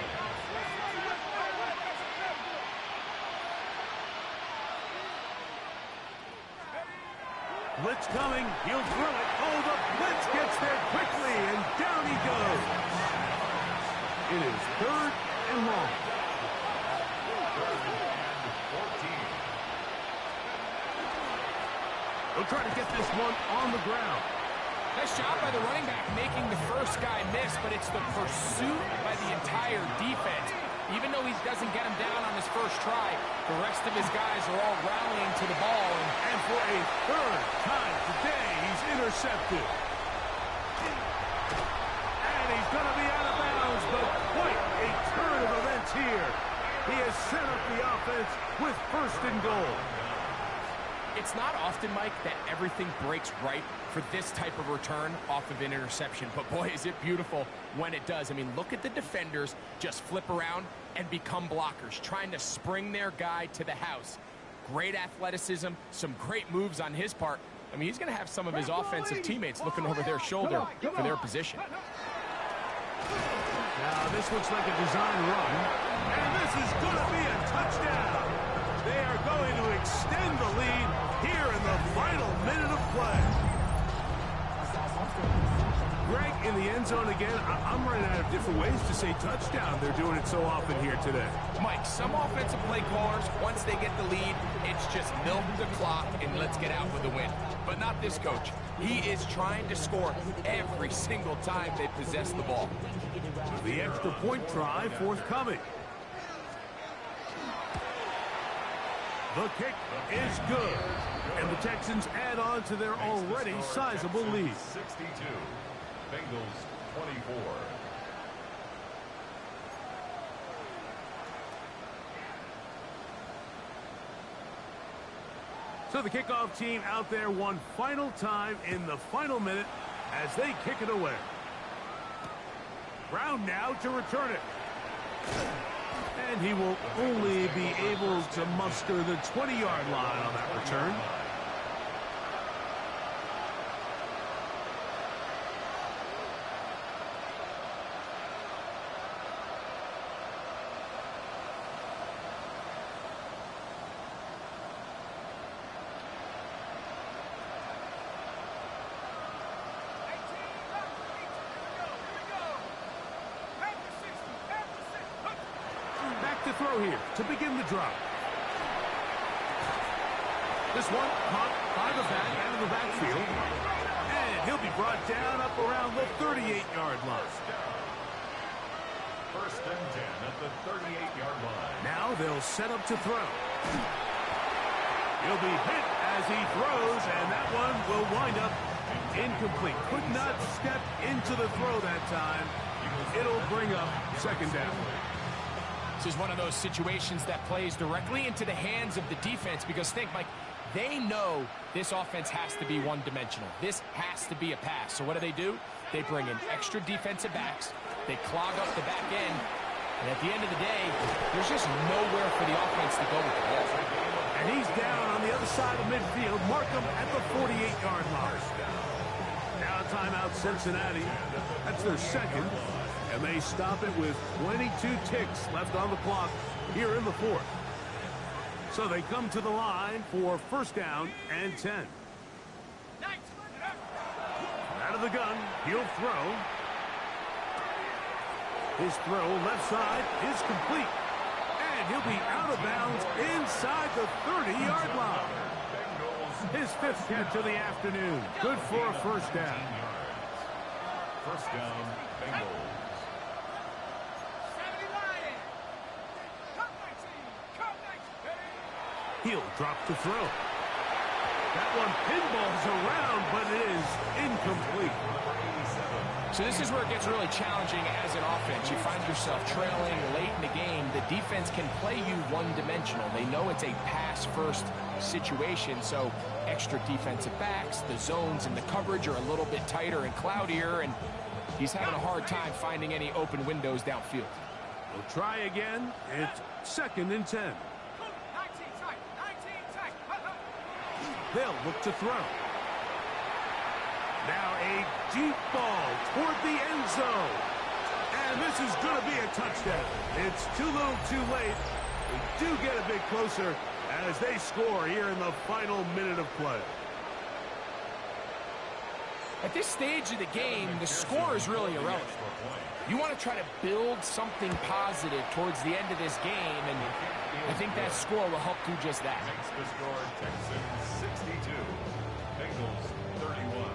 Blitz coming. He'll throw it. Oh, the blitz gets there quickly, and down he goes. It is third and long. Third and 14. They'll try to get this one on the ground. Nice job by the running back making the first guy miss, but it's the pursuit by the entire defense. Even though he doesn't get him down on his first try, the rest of his guys are all rallying to the ball. And for a third time today, he's intercepted. And he's going to be out of bounds, but quite a turn of events here. He has set up the offense with first and goal. It's not often, Mike, that everything breaks right for this type of return off of an interception. But boy, is it beautiful when it does. I mean, look at the defenders just flip around and become blockers, trying to spring their guy to the house. Great athleticism, some great moves on his part. I mean, he's going to have some of his offensive teammates looking over their shoulder for their position. Now, this looks like a design run. And this is going to be a touchdown. They are going to extend the lead here in the final minute of play. Greg, in the end zone again. I'm running out of different ways to say touchdown. They're doing it so often here today. Mike, some offensive play callers, once they get the lead, it's just milk the clock and let's get out with the win. But not this coach. He is trying to score every single time they possess the ball. The extra point try forthcoming. The kick is good. And the Texans add on to their already sizable lead. 62. Bengals 24. So the kickoff team out there one final time in the final minute as they kick it away. Brown now to return it. And he will only be able to muster the 20-yard line on that return. To throw here to begin the drive. This one caught by the back out of the backfield, and he'll be brought down up around the 38-yard line. First and 10 at the 38-yard line. Now they'll set up to throw. He'll be hit as he throws, and that one will wind up incomplete. Could not step into the throw that time. It'll bring up second down. This is one of those situations that plays directly into the hands of the defense because think, Mike, they know this offense has to be one-dimensional. This has to be a pass. So what do? They bring in extra defensive backs. They clog up the back end. And at the end of the day, there's just nowhere for the offense to go with the ball. And he's down on the other side of midfield. Markham at the 48-yard line. Now timeout Cincinnati. That's their second. And they stop it with 22 ticks left on the clock here in the fourth. So they come to the line for first down and 10. Out of the gun, he'll throw. His throw left side is complete. And he'll be out of bounds inside the 30-yard line. His fifth catch of the afternoon. Good for a first down. First down, Bengals. He'll drop the throw. That one pinballs around, but it is incomplete. So this is where it gets really challenging as an offense. You find yourself trailing late in the game. The defense can play you one-dimensional. They know it's a pass-first situation, so extra defensive backs, the zones and the coverage are a little bit tighter and cloudier, and he's having a hard time finding any open windows downfield. We'll try again. It's second and 10. They'll look to throw. Now a deep ball toward the end zone. And this is going to be a touchdown. It's too little too late. We do get a bit closer as they score here in the final minute of play. At this stage of the game, the score is really irrelevant. You want to try to build something positive towards the end of this game, and I think that score will help do just that. Makes the score Texans 62, Bengals 31.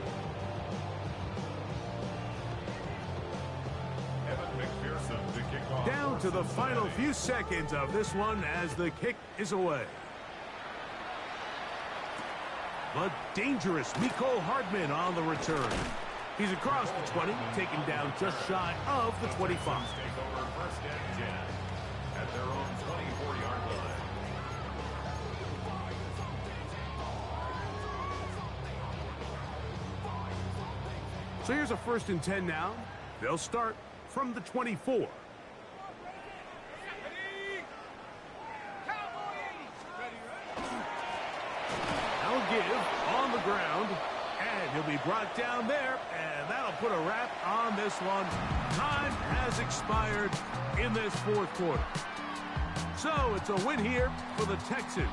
Evan McPherson to kick off. Down to the final few seconds of this one as the kick is away. But dangerous Mecole Hardman on the return. He's across the 20, taken down just shy of the 25. Take over first and 10 at their own 24-yard line. So here's a first and 10 now. They'll start from the 24. They'll give on the ground, and he'll be brought down there, and that'll put a wrap on this one. Time has expired in this fourth quarter. So it's a win here for the Texans.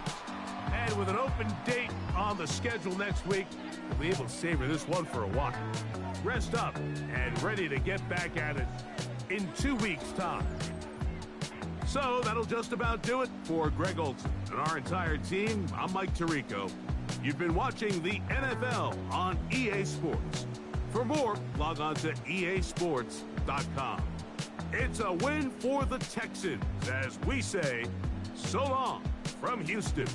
And with an open date on the schedule next week, we'll be able to savor this one for a while. Rest up and ready to get back at it in 2 weeks' time. So that'll just about do it for Greg Olson and our entire team. I'm Mike Tirico. You've been watching the NFL on EA Sports. For more, log on to easports.com. It's a win for the Texans as we say so long from Houston.